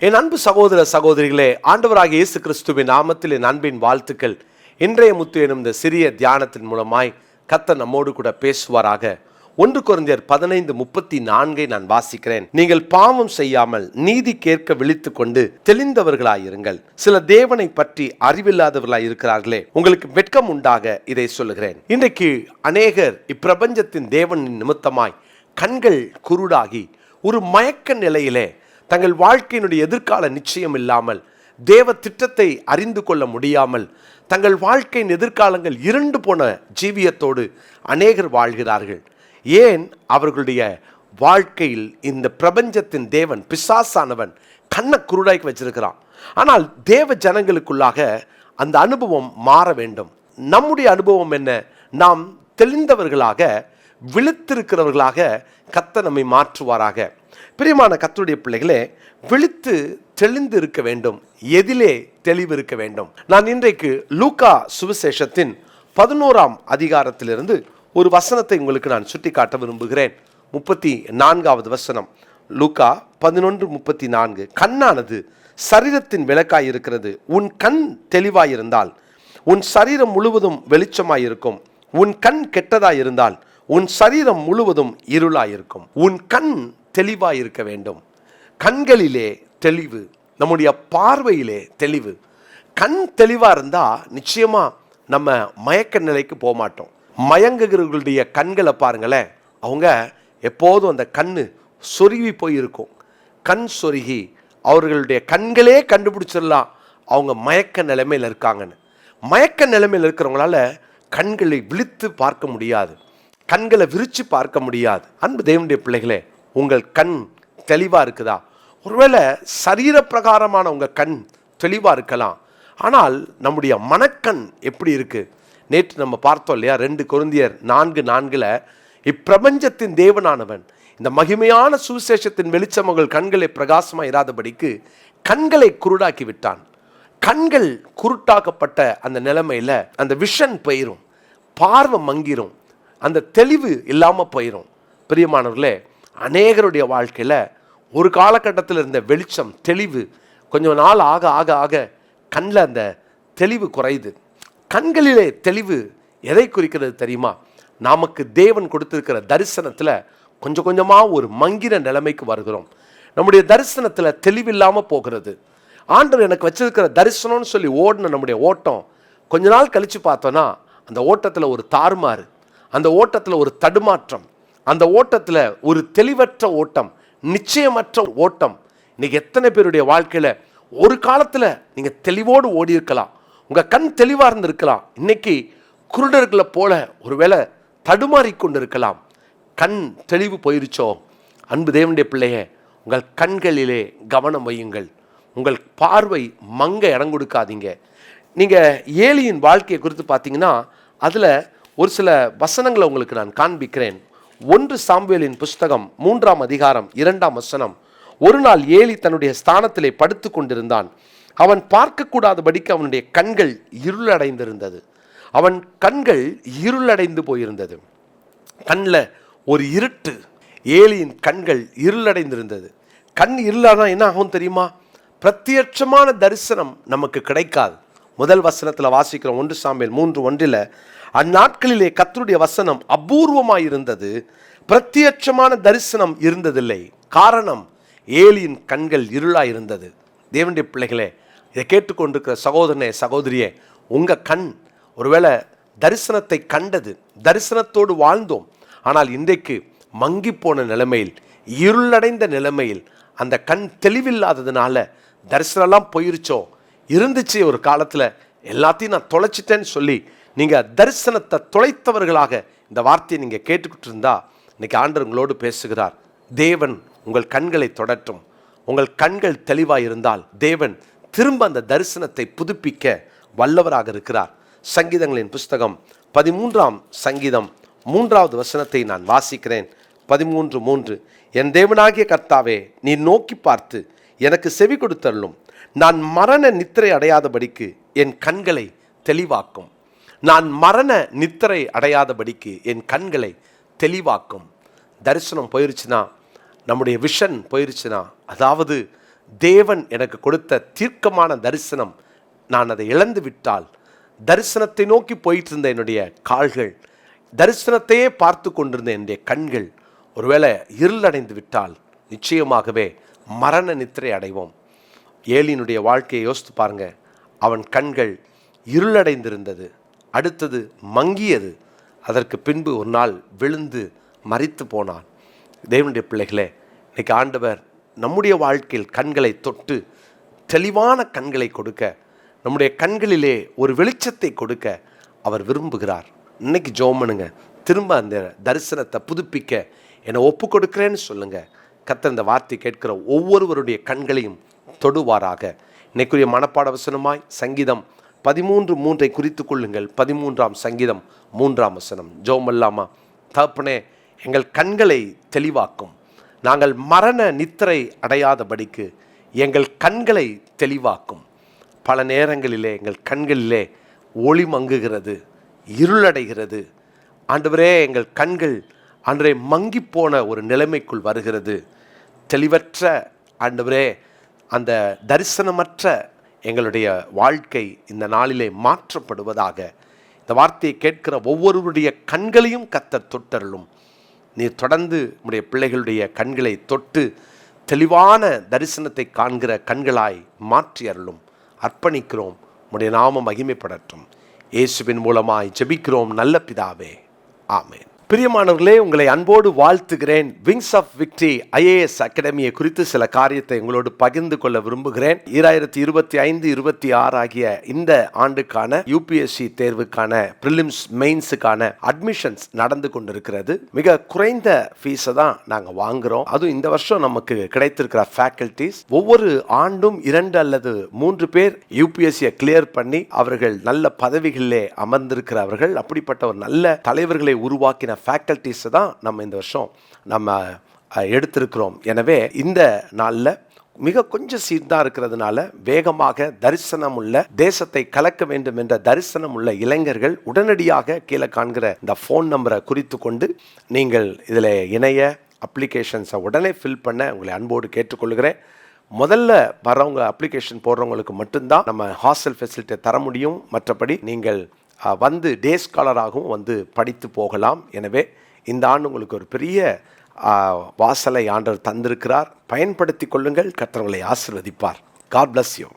என் அன்பு சகோதர சகோதரிகளே, ஆண்டவராகிய இயேசு கிறிஸ்துவின் நாமத்தில் என் அன்பின் வாழ்த்துக்கள். இன்றைய முத்து எனும் இந்த சிறிய தியானத்தின் மூலமாய் கர்த்தர் நம்மோடு கூட பேசுவாராக. 1 கொரிந்தியர் 15:34 நான் வாசிக்கிறேன். நீங்கள் பாவம் செய்யாமல் நீதி கேட்க விழித்துக் கொண்டு தெளிந்தவர்களாயிருங்கள். சில தேவனை பற்றி அறிவில்லாதவர்களாய் இருக்கிறார்களே, உங்களுக்கு வெட்கம் உண்டாக இதை சொல்லுகிறேன். இன்றைக்கு அநேகர் இப்பிரபஞ்சத்தின் தேவனின் நிமித்தமாய் கண்கள் குருடாகி ஒரு மயக்க நிலையிலே தங்கள் வாழ்க்கையினுடைய எதிர்கால நிச்சயம் இல்லாமல், தேவ திட்டத்தை அறிந்து கொள்ள முடியாமல், தங்கள் வாழ்க்கையின் எதிர்காலங்கள் இருண்டு போன ஜீவியத்தோடு அநேகர் வாழ்கிறார்கள். ஏன்? அவர்களுடைய வாழ்க்கையில் இந்த பிரபஞ்சத்தின் தேவன் பிசாசானவன் கண்ணை குருடாக்கி வச்சிருக்கிறான். ஆனால் தேவ ஜனங்களுக்குள்ளாக அந்த அனுபவம் மாற வேண்டும். நம்முடைய அனுபவம் என்ன? நாம் தெளிந்தவர்களாக, விழித்திருக்கிறவர்களாக கர்த்தர் நம்மை மாற்றுவாராக. பிரியமான கர்த்தருடைய பிள்ளைகளே, விழித்து தெளிந்து இருக்க வேண்டும். எதிலே தெளிவு இருக்க வேண்டும்? நான் இன்றைக்கு லூக்கா சுவிசேஷத்தின் 11ஆம் அதிகாரத்திலிருந்து ஒரு வசனத்தை உங்களுக்கு நான் சுட்டி காட்ட விரும்புகிறேன். 34வது வசனம். லூக்கா 11:34. கண்ணானது சரீரத்தின் விளக்காய் இருக்கிறது. உன் கண் தெளிவாயிருந்தால் உன் சரீரம் முழுவதும் வெளிச்சமாயிருக்கும். உன் கண் கெட்டதாயிருந்தால் உன் சரீரம் முழுவதும் இருளாயிருக்கும். உன் கண் தெளிவாய் இருக்க வேண்டும். கண்களிலே தெளிவு, நம்முடைய பார்வையிலே தெளிவு. கண் தெளிவா இருந்தா நிச்சயமா நம்ம மயக்க நிலைக்கு போக மாட்டோம். மயங்குகிறவர்களுடைய கண்களை பாருங்களேன், அவங்க எப்போதும் அந்த கண்ணு சொருகி போயிருக்கும். கண் சொருகி அவர்களுடைய கண்களே கண்டுபிடிச்சிடலாம் அவங்க மயக்க நிலைமையில் இருக்காங்கன்னு. மயக்க நிலைமையில் இருக்கிறவங்களால கண்களை விழித்து பார்க்க முடியாது, கண்களை விரிச்சு பார்க்க முடியாது. அன்பு தேவனுடைய பிள்ளைகளே, உங்கள் கண் தெளிவா இருக்குதா? ஒருவேளை சரீர பிரகாரமான உங்க கண் தெளிவா இருக்கலாம், ஆனால் நம்முடைய மனக்கண் எப்படி இருக்கு? நேற்று நம்ம பார்த்தோம் இல்லையா, 2 கொரிந்தியர் 4:4 இப்பிரபஞ்சத்தின் தேவனானவன் இந்த மகிமையான சுவிசேஷத்தின் வெளிச்சம் உங்கள் கண்களை பிரகாசமா இராதபடிக்கு கண்களை குருடாக்கி விட்டான். கண்கள் குருட்டாக்கப்பட்ட அந்த நிலைமையில அந்த விஷன் போயிரும், பார்வை மங்கிரும், அந்த தெளிவு இல்லாம போயிரும். பிரியமானவர்களே, அநேகருடைய வாழ்க்கையில் ஒரு காலகட்டத்தில் இருந்த வெளிச்சம், தெளிவு கொஞ்சம் நாள் ஆக ஆக ஆக கண்ணில் அந்த தெளிவு குறையுது. கண்களிலே தெளிவு எதை குறிக்கிறது தெரியுமா? நமக்கு தேவன் கொடுத்திருக்கிற தரிசனத்தில் கொஞ்சம் கொஞ்சமாக ஒரு மங்கின நிலைமைக்கு வருகிறோம். நம்முடைய தரிசனத்தில் தெளிவில்லாமல் போகிறது. ஆண்டவர் எனக்கு வச்சிருக்கிற தரிசனம்னு சொல்லி ஓடின நம்முடைய ஓட்டம் கொஞ்ச நாள் கழித்து பார்த்தோன்னா அந்த ஓட்டத்தில் ஒரு தாறுமாறு, அந்த ஓட்டத்தில் ஒரு தடுமாற்றம், அந்த ஓட்டத்தில் ஒரு தெளிவற்ற ஓட்டம், நிச்சயமற்ற ஓட்டம். இன்னைக்கு எத்தனை பேருடைய வாழ்க்கையில் ஒரு காலத்தில் நீங்கள் தெளிவோடு ஓடி இருக்கலாம், உங்கள் கண் தெளிவாக இருந்திருக்கலாம், இன்னைக்கு குருடர்களை போல ஒருவேளை தடுமாறி கொண்டு இருக்கலாம். கண் தெளிவு போயிருச்சோ? அன்பு தேவனுடைய பிள்ளையே, உங்கள் கண்களிலே கவனம் வையுங்கள். உங்கள் பார்வை மங்க இடம் கொடுக்காதீங்க. நீங்கள் ஏலியின் வாழ்க்கையை குறித்து பார்த்தீங்கன்னா அதில் ஒரு சில வசனங்களை உங்களுக்கு நான் காண்பிக்கிறேன். 1 சாமுவேலின் புஸ்தகம் 3ஆம் அதிகாரம் 2ஆம் வசனம். ஒரு நாள் ஏலி தன்னுடைய ஸ்தானத்திலே படுத்து கொண்டிருந்தான். அவன் பார்க்கக்கூடாதபடிக்கு அவனுடைய கண்கள் இருளடைந்திருந்தது. அவன் கண்கள் இருளடைந்து போயிருந்தது. கண்ணில் ஒரு இருட்டு. ஏலியின் கண்கள் இருளடைந்திருந்தது. கண் இருளானா என்ன ஆகும் தெரியுமா? பிரத்யட்சமான தரிசனம் நமக்கு கிடைக்காது. முதல் வசனத்தில் வாசிக்கிறோம், 1 சாமுவேல் 3:1. அந்நாட்களிலே கர்த்தருடைய வசனம் அபூர்வமாயிருந்தது, பிரத்யட்சமான தரிசனம் இருந்ததில்லை. காரணம், ஏலியின் கண்கள் இருளாயிருந்தது. தேவனுடைய பிள்ளைகளே, இதை கேட்டுக்கொண்டிருக்கிற சகோதரனே சகோதரியே, உங்கள் கண் ஒருவேளை தரிசனத்தை கண்டது, தரிசனத்தோடு வாழ்ந்தோம், ஆனால் இன்றைக்கு மங்கி போன நிலைமையில், இருளடைந்த நிலைமையில், அந்த கண் தெளிவில்லாததுனால தரிசனம்லாம் போயிருச்சோ, இருந்துச்சு ஒரு காலத்தில், எல்லாத்தையும் நான் தொலைச்சிட்டேன்னு சொல்லி நீங்கள் தரிசனத்தை தொலைத்தவர்களாக இந்த வார்த்தையை நீங்கள் கேட்டுக்கிட்டு இருந்தா, இன்னைக்கு ஆண்டவர் உங்களோடு பேசுகிறார். தேவன் உங்கள் கண்களை தொடட்டும். உங்கள் கண்கள் தெளிவாக இருந்தால் தேவன் திரும்ப அந்த தரிசனத்தை புதுப்பிக்க வல்லவராக இருக்கிறார். சங்கீதங்களின் புஸ்தகம் 13ஆம் சங்கீதம் 3வது வசனத்தை நான் வாசிக்கிறேன். 13:3. என் தேவனாகிய கர்த்தாவே, நீ நோக்கி பார்த்து எனக்கு செவி கொடுத்தருளும். நான் மரண நித்திரை அடையாதபடிக்கு என் கண்களை தெளிவாக்கும். நான் மரண நித்திரை அடையாதபடிக்கு என் கண்களை தெளிவாக்கும். தரிசனம் போயிருச்சுன்னா, நம்முடைய விஷன் போயிருச்சுன்னா, அதாவது தேவன் எனக்கு கொடுத்த தீர்க்கமான தரிசனம் நான் அதை இழந்து விட்டால், தரிசனத்தை நோக்கி போயிட்டு இருந்த என்னுடைய கால்கள், தரிசனத்தையே பார்த்து கொண்டிருந்த என்னுடைய கண்கள் ஒருவேளை இருளடைந்து விட்டால் நிச்சயமாகவே மரண நித்திரை அடைவோம். ஏலியினுடைய வாழ்க்கையை யோசித்து பாருங்க. அவன் கண்கள் இருளடைந்திருந்தது, அடுத்தது மங்கியது, அதற்கு பின்பு ஒரு நாள் விழுந்து மரித்து போனான். தேவனுடைய பிள்ளைகளே, இன்னைக்கு ஆண்டவர் நம்முடைய வாழ்க்கையில் கண்களை தொட்டு தெளிவான கண்களை கொடுக்க, நம்முடைய கண்களிலே ஒரு வெளிச்சத்தை கொடுக்க அவர் விரும்புகிறார். இன்னைக்கு ஜெபம் பண்ணுங்க. திரும்ப அந்த தரிசனத்தை புதுப்பிக்க என்னை ஒப்பு கொடுக்கிறேன்னு சொல்லுங்க. கர்த்தர் இந்த வார்த்தை கேட்கிற ஒவ்வொருவருடைய கண்களையும் தொடுவாராக. இன்னைக்குரிய மனப்பாட வசனமாய் சங்கீதம் 13:3 குறித்து கொள்ளுங்கள். 13ஆம் சங்கீதம் 3ஆம் வசனம். ஜெபம் இல்லாமா? தகப்பனே, எங்கள் கண்களை தெளிவாக்கும். நாங்கள் மரண நித்திரை அடையாதபடிக்கு எங்கள் கண்களை தெளிவாக்கும். பல நேரங்களிலே எங்கள் கண்களிலே ஒளி மங்குகிறது, இருளடைகிறது. ஆண்டவரே, எங்கள் கண்கள் அன்றே மங்கிப்போன ஒரு நிலைமைக்குள் வருகிறது. தெளிவற்ற ஆண்டவரே, அந்த தரிசனமற்ற எங்களுடைய வாழ்க்கை இந்த நாளிலே மாற்றப்படுவதாக. இந்த வார்த்தையை கேட்கிற ஒவ்வொருவருடைய கண்களையும் கர்த்தர் தொட்டருளும். நீர் தொடர்ந்து உம்முடைய பிள்ளைகளுடைய கண்களை தொட்டு தெளிவான தரிசனத்தை காண்கிற கண்களாய் மாற்றி அருளும். அர்ப்பணிக்கிறோம். உம்முடைய நாமம் மகிமைப்படட்டும். இயேசுவின் மூலமாய் ஜெபிக்கிறோம் நல்ல பிதாவே, ஆமென். பிரியமானவர்களே, உங்களை அன்போடு வாழ்த்துகிறேன். விங்ஸ் ஆஃப் விக்டரி IAS அகாடமியை குறித்து சில காரியத்தை உங்களோடு பகிர்ந்து கொள்ள விரும்புகிறேன். 2025-26 ஆகிய இந்த ஆண்டுக்கான UPSC தேர்வுக்கான பிரிலிம்ஸ் மெயின்ஸுக்கான அட்மிஷன்ஸ் நடந்து கொண்டிருக்கிறது. மிக குறைந்த ஃபீஸை தான் நாங்கள் வாங்குகிறோம். அதுவும் இந்த வருஷம் நமக்கு கிடைத்திருக்கிற ஃபேக்கல்டிஸ் ஒவ்வொரு ஆண்டும் 2 அல்லது 3 பேர் UPSCயை கிளியர் பண்ணி அவர்கள் நல்ல பதவிகளிலே அமர்ந்திருக்கிறவர்கள். அப்படிப்பட்ட ஒரு நல்ல தலைவர்களை உருவாக்கின ஃபேக்கல்டிஸ் தான் நம்ம இந்த வருஷம் நம்ம எடுத்திருக்கிறோம். எனவே இந்த நாளில் மிக கொஞ்சம் சீட் தான் இருக்கிறதுனால வேகமாக தரிசனம் உள்ள, தேசத்தை கலக்க வேண்டும் என்ற தரிசனம் உள்ள இளைஞர்கள் உடனடியாக கீழே காண்கிற இந்த ஃபோன் நம்பரை குறித்து கொண்டு நீங்கள் இதில் இணைய அப்ளிகேஷன்ஸை உடனே ஃபில் பண்ண உங்களை அன்போடு கேட்டுக்கொள்கிறேன். முதல்ல வரவங்க அப்ளிகேஷன் போடுறவங்களுக்கு மட்டும்தான் நம்ம ஹாஸ்டல் ஃபெசிலிட்டியை தர முடியும். மற்றபடி நீங்கள் வந்து டே ஸ்காலராகவும் வந்து படித்து போகலாம். எனவே இந்த ஆண்டு உங்களுக்கு ஒரு பெரிய வாசலை ஆண்டவர் தந்திருக்கிறார். பயன்படுத்தி கொள்ளுங்கள். கர்த்தர் உங்களை ஆசீர்வதிப்பார். God bless you.